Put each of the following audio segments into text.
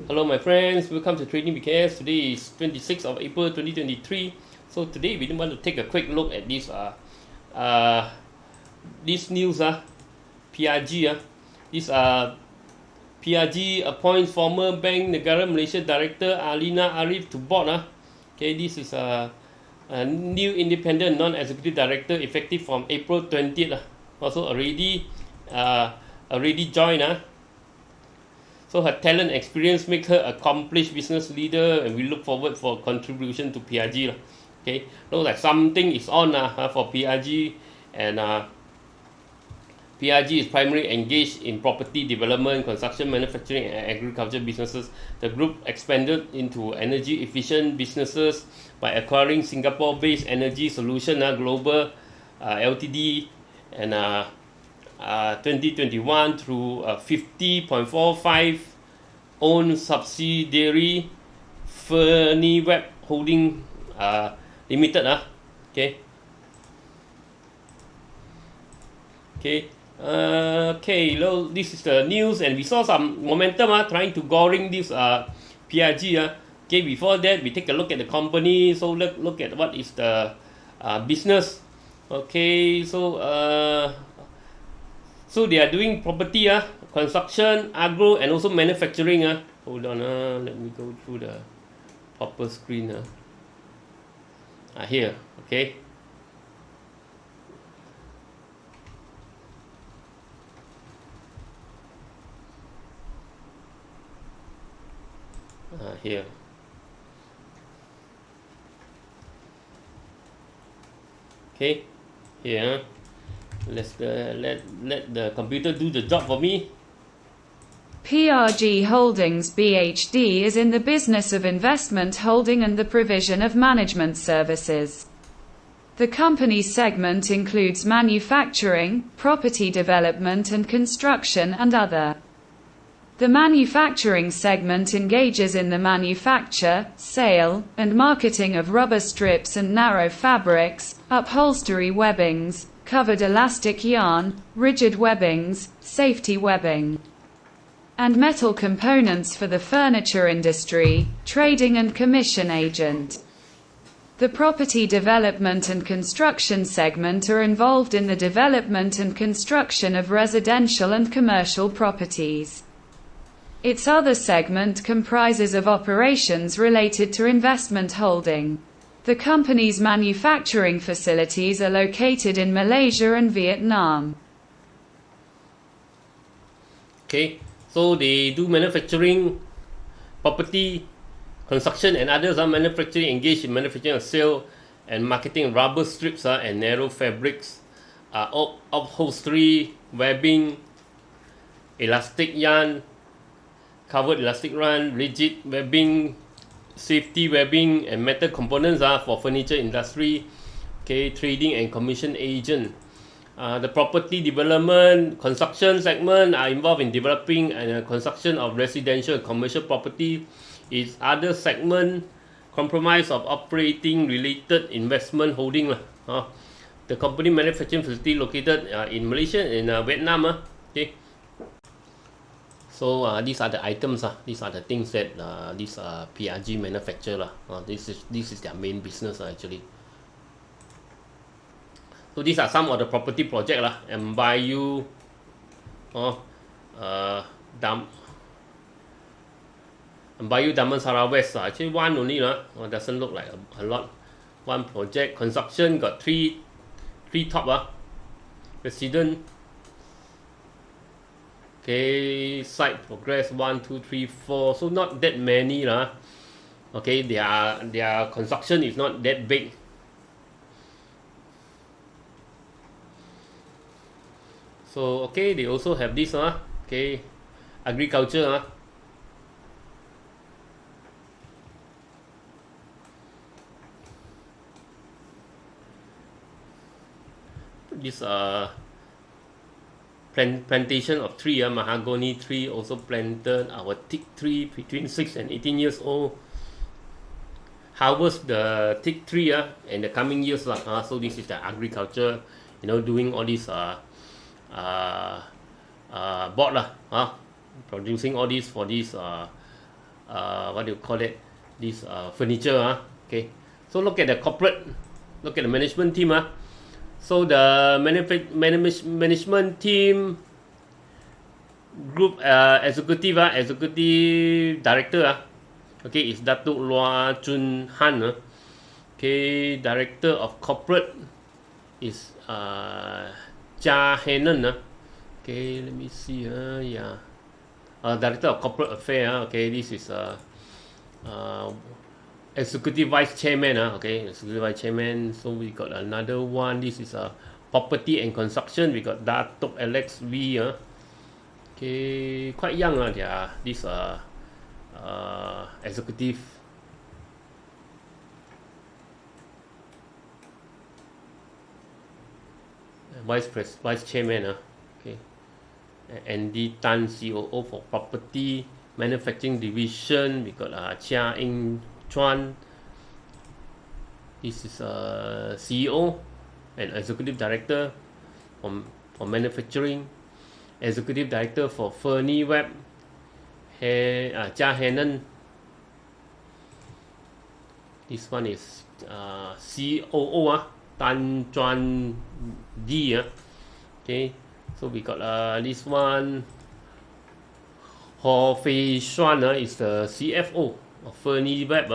Hello my friends, welcome to Trading BKS. Today is 26th of April 2023. So today we want to take a quick look at this news PRG this PRG appoints former Bank Negara Malaysia Director Alina Arif to board. Okay, this is a new independent non-executive director effective from April 20th. Also already joined. So her talent and experience make her accomplished business leader, and we look forward for contribution to PRG. Okay, looks like something is on for PRG, and PRG is primarily engaged in property development, construction, manufacturing, and agriculture businesses. The group expanded into energy efficient businesses by acquiring Singapore-based Energy Solution Global Ltd and 2021 through 50.45 owned subsidiary Ferniweb Holding Limited. Okay. This is the news, and we saw some momentum trying to goring this PRG. Okay, before that we take a look at the company. So look at what is the business. Okay, so they are doing property, construction, agro, and also manufacturing. Hold on, let me go through the proper screen. Here, okay. Here. Okay, here. Let the computer do the job for me. PRG Holdings BHD is in the business of investment holding and the provision of management services. The company's segment includes manufacturing, property development and construction, and other. The manufacturing segment engages in the manufacture, sale, and marketing of rubber strips and narrow fabrics, upholstery webbings, covered elastic yarn, rigid webbings, safety webbing, and metal components for the furniture industry, trading and commission agent. The property development and construction segment are involved in the development and construction of residential and commercial properties. Its other segment comprises of operations related to investment holding. The company's manufacturing facilities are located in Malaysia and Vietnam. Okay, so they do manufacturing, property, construction, and others. Manufacturing engaged in manufacturing, sale, and marketing rubber strips and narrow fabrics, upholstery, webbing, elastic yarn, covered elastic yarn, rigid webbing, safety webbing, and metal components for furniture industry. Okay, trading and commission agent. The property development, construction segment are involved in developing and construction of residential and commercial property. Its other segment comprise of operating related investment holding. The company manufacturing facility located in Malaysia and Vietnam. Okay. So these are the items. These are the things that this PRG manufacture. This is their main business actually. So these are some of the property project Mbayu, Mbayu Damansara West. Actually one only doesn't look like a lot. One project. Construction got three top. Resident. Okay, site progress 1, 2, 3, 4. So not that many Okay, their construction is not that big. So okay, they also have this okay, agriculture. This plantation of tree, mahogany tree also planted. Our teak tree between 6 and 18 years old. Harvest the teak tree in the coming years. So this is the agriculture, doing all these board producing all these for these what do you call it, this furniture. Okay, so look at the corporate, look at the management team. So the management team group executive executive director okay, is Datuk Lua Chun Han. Okay, director of corporate is Cha Henan. Okay, let me see. Yeah, director of corporate affairs. Okay, this is executive vice chairman. Okay, executive vice chairman. So we got another one. This is property and construction. We got Datuk Alex V. Okay, quite young. They are this executive. Vice chairman. Okay, Andy Tan, COO for property manufacturing division. We got Chia Ing Chuan. This is CEO and executive director for manufacturing. Executive director for Fernie Web. Cha Henan. This one is COO. Tan Chuan D. Okay, so we got this one. Ho Fei Xuan is the CFO of Fernie Web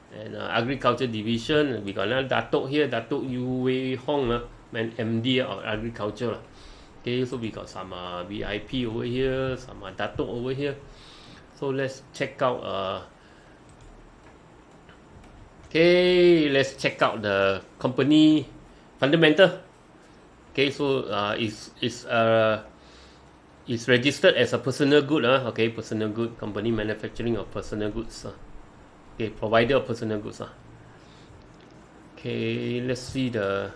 and agriculture division. We got another Datuk here, Datuk Yu Wei Hong, MD of agriculture. Okay, so we got some VIP over here, some Datuk over here. So let's check out. Okay, let's check out the company fundamental. Okay, so it's registered as a personal good. Okay, personal good company manufacturing of personal goods. Okay, provider of personal goods. Okay, let's see the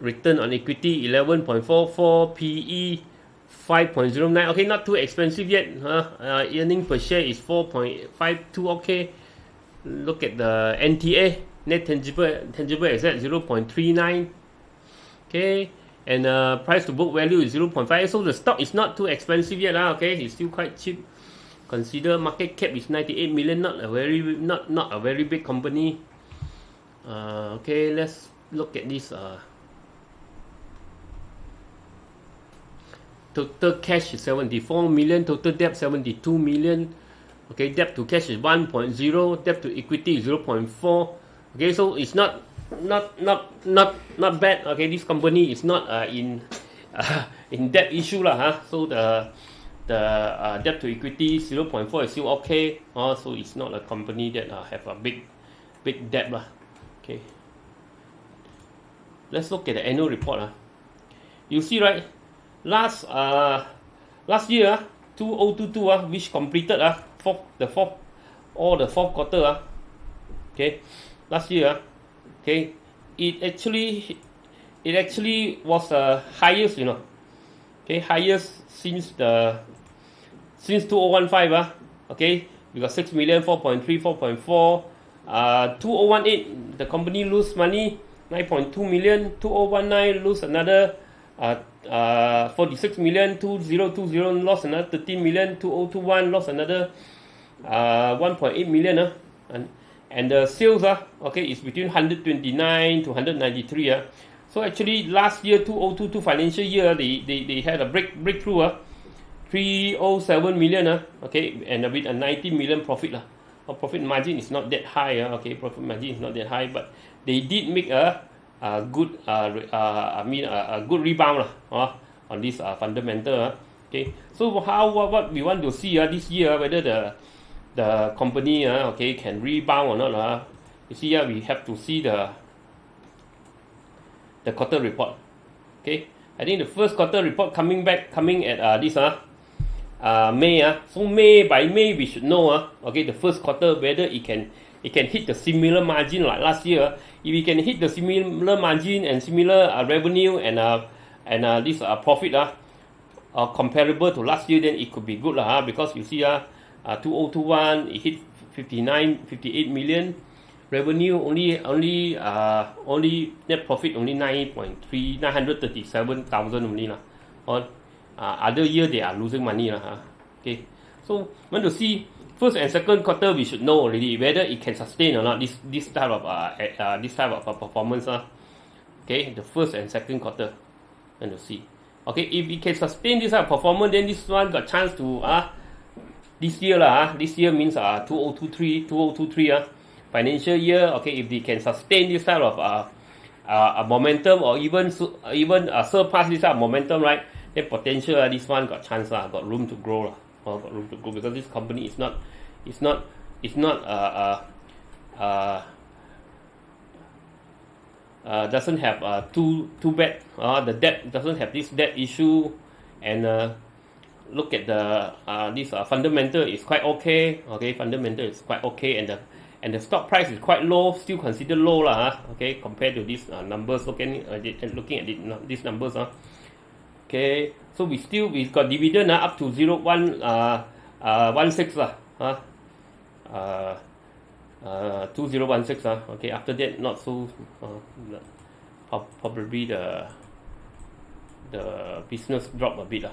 return on equity 11.44, PE 5.09. Okay, not too expensive yet. Earning per share is 4.52. Okay. Look at the NTA, net tangible asset 0.39. Okay, and price to book value is 0.5. So the stock is not too expensive yet. Okay, it's still quite cheap. Consider market cap is 98 million, not a very big company. Okay, let's look at this. Total cash is 74 million, total debt 72 million. Okay, debt to cash is 1.0, debt to equity is 0.4. Okay, so it's not bad. Okay, this company is not in debt issue So the debt to equity 0.4 is still okay. So it's not a company that have a big debt Okay, let's look at the annual report. You see, right, last year 2022 which completed the fourth quarter. Okay, last year. Okay, it actually was the highest, okay, highest since 2015. Okay, we got 6 million, 4.3, 4.4. 2018 the company lose money 9.2 million. 2019 lose another 46 million. 2020 lost another 13 million. 2021 lost another 1.8 million. And the sales okay, is between 129 to 193. So actually last year 2022 financial year they had a breakthrough 307 million. Okay, and with a 90 million profit. Profit margin is not that high. Okay, profit margin is not that high, but they did make a good a good rebound on this fundamental. Okay, so what we want to see this year, whether the company okay, can rebound or not. You see here we have to see the quarter report. Okay, I think the first quarter report coming at this May. So by May we should know okay, the first quarter whether it can hit the similar margin like last year. If we can hit the similar margin and similar revenue and this profit comparable to last year, then it could be good because you see 2021 it hit 58 million revenue, only net profit only 937,000 only other year they are losing money okay. So want to see first and second quarter, we should know already whether it can sustain or not this type of performance. Okay, the first and second quarter, and to see. Okay, if it can sustain this type of performance, then this one got chance to this year this year means 2023 financial year. Okay, if they can sustain this type of momentum or even surpass this type of momentum, right? Then potential this one got chance got room to grow got room to grow, because this company is not doesn't have too bad. The debt doesn't have this debt issue, and look at the this fundamental is quite okay. Okay, fundamental is quite okay, and the stock price is quite low, still considered low okay, compared to these numbers. Looking at these numbers okay, so we got dividend up to 0.116 2016 okay, after that not so probably the business drop a bit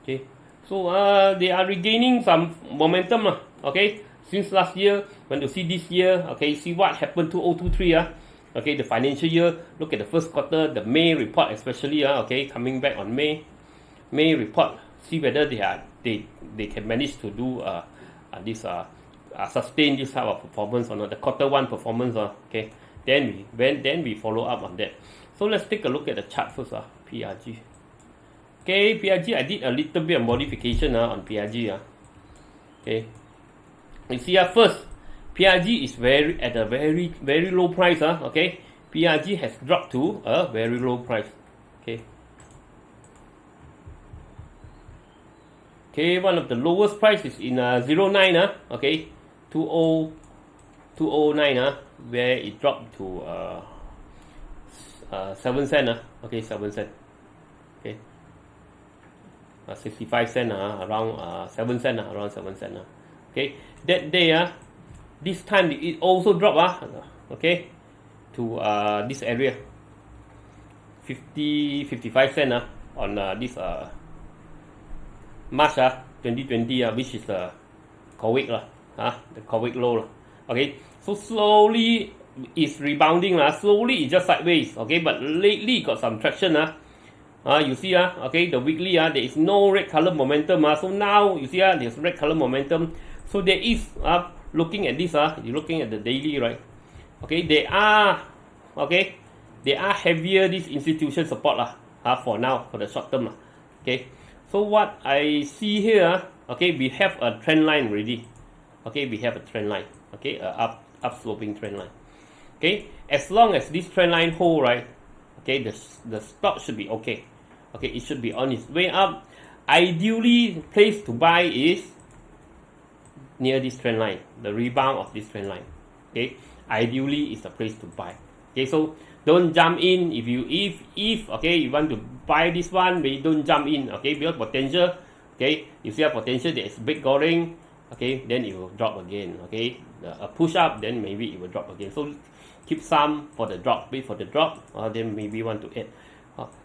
okay, so they are regaining some momentum okay, since last year. When you see this year, okay, see what happened to 2023 okay, the financial year. Look at the first quarter, the May report especially okay, coming back on May report, see whether they can manage to do this sustain this type of performance or not, the quarter one performance okay, then we follow up on that. So let's take a look at the chart first PRG. Okay, PRG, I did a little bit of modification on PRG okay, you see first PRG is at a very low price okay, PRG has dropped to a very low price. Okay, one of the lowest price is in 09 okay, 209 where it dropped to 7 cent okay, 7 cent okay, 65 cent around 7 cent around 7 cent okay. That day this time it also dropped okay, to this area 55 cent on this March 2020 which is the COVID the COVID low okay. So slowly it's rebounding slowly it's just sideways okay, but lately got some traction you see okay, the weekly there is no red color momentum so now you see there's red color momentum. So there is looking at this you're looking at the daily, right? Okay, they are heavier this institution support for now, for the short term okay. So what I see here okay, we have a trend line already okay, we have a trend line okay, up sloping trend line okay. As long as this trend line hold, right, okay, the stock should be okay, it should be on its way up. Ideally place to buy is near this trend line, the rebound of this trend line okay, ideally is the place to buy okay. So don't jump in if okay, you want to buy this one, but you don't jump in okay, because potential okay, you see a potential there is big goreng okay, then it will drop again okay, a push up, then maybe it will drop again. So keep some for the drop, wait for the drop, then maybe want to add.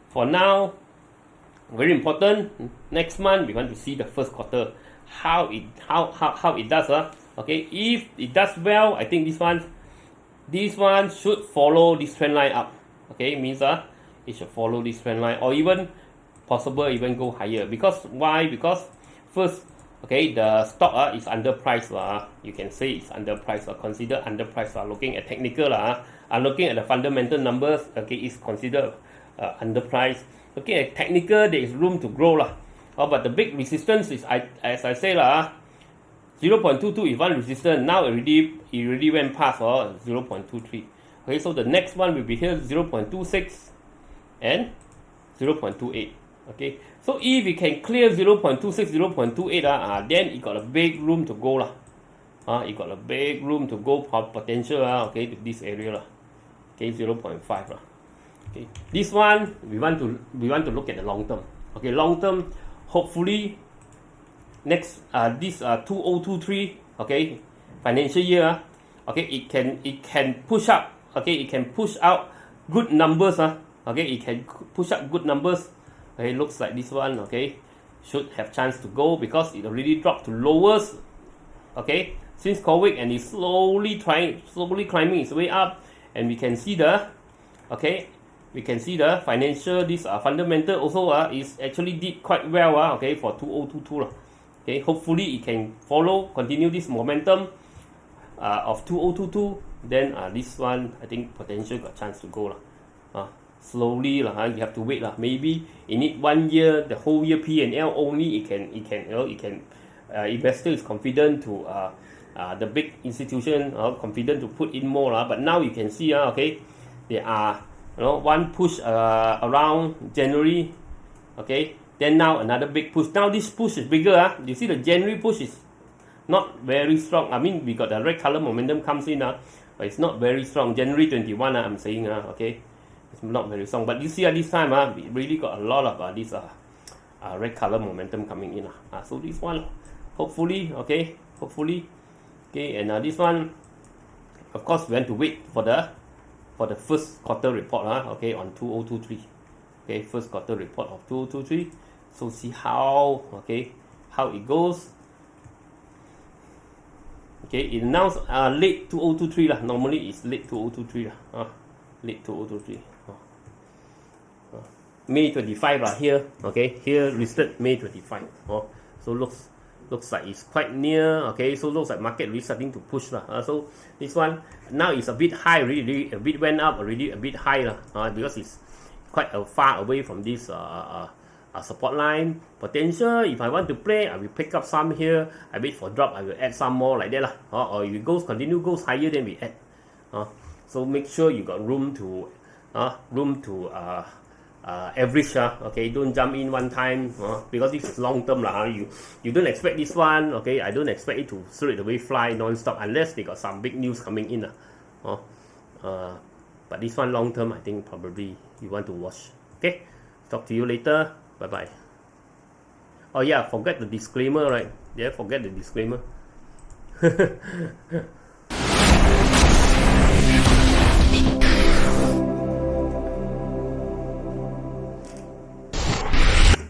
For now, very important, next month we want to see the first quarter how it does okay. If it does well, I think this one should follow this trend line up okay, means it should follow this trend line, or even possible even go higher. Because why? Because first okay, the stock is underpriced you can say it's underpriced considered underpriced looking at technical looking at the fundamental numbers okay, it's considered underpriced. Looking at technical, there is room to grow but the big resistance is as I say 0.22 is one resistance. Now it already went past 0.23 okay. So the next one will be here 0.26 and 0.28 okay. So if we can clear 0.26 0.28 then it got a big room to go it got a big room to go potential okay, to this area okay, 0.5 okay. This one we want to look at the long term okay. Long term, hopefully next this 2023 okay, financial year okay, it can push up okay, it can push out good numbers okay, it can push up good numbers okay. Looks like this one okay, should have chance to go because it already dropped to lowest, okay, since COVID, and it's slowly climbing its way up, and we can see the, okay, we can see the financial, this fundamental also is actually did quite well, okay, for 2022. Okay, hopefully it can continue this momentum of 2022. Then this one, I think potential got chance to go slowly you have to wait maybe in it 1 year, the whole year P&L only it can investor is confident to the big institution confident to put in more but now you can see okay, there are one push around January, okay, then now another big push. Now this push is bigger. You see the January push is not very strong. I mean, we got the red color momentum comes in but it's not very strong. January 21 I'm saying okay, it's not very strong. But you see this time we really got a lot of this red color momentum coming in so this one hopefully, okay, and this one of course we want to wait for the first quarter report okay, on 2023. Okay, first quarter report of 2023. So see how, okay, how it goes. Okay, it announced late 2023 Normally it's late 2023 late 2023. May 25 here. Okay, here listed May 25. So looks like it's quite near. Okay, so looks like market really starting to push so this one now is a bit high, really a bit went up already, a bit high because it's quite far away from this support line. Potential, if I want to play, I will pick up some here. I wait for drop, I will add some more like that or if it goes higher, then we add. So make sure you got room to average okay, don't jump in one time because this is long term you don't expect this one, okay, I don't expect it to straight away fly non-stop unless they got some big news coming in but this one long term I think probably you want to watch. Okay, talk to you later, bye bye. Oh yeah, forget the disclaimer, right? Yeah, forget the disclaimer.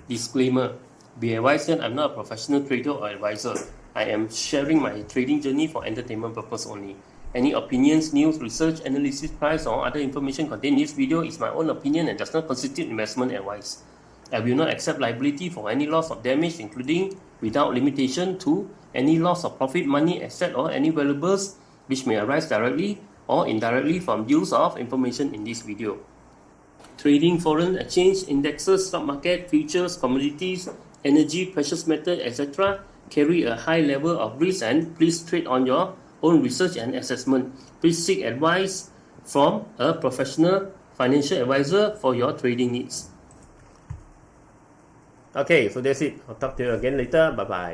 Disclaimer. Be advised that I'm not a professional trader or advisor. I am sharing my trading journey for entertainment purpose only. Any opinions, news, research, analysis, price, or other information contained in this video is my own opinion and does not constitute investment advice. I will not accept liability for any loss or damage, including, without limitation to, any loss of profit, money, asset, or any valuables which may arise directly or indirectly from use of information in this video. Trading foreign exchange, indexes, stock market, futures, commodities, energy, precious metal, etc. carry a high level of risk and please trade on your own research and assessment. Please seek advice from a professional financial advisor for your trading needs. Okay, so that's it. I'll talk to you again later. Bye bye.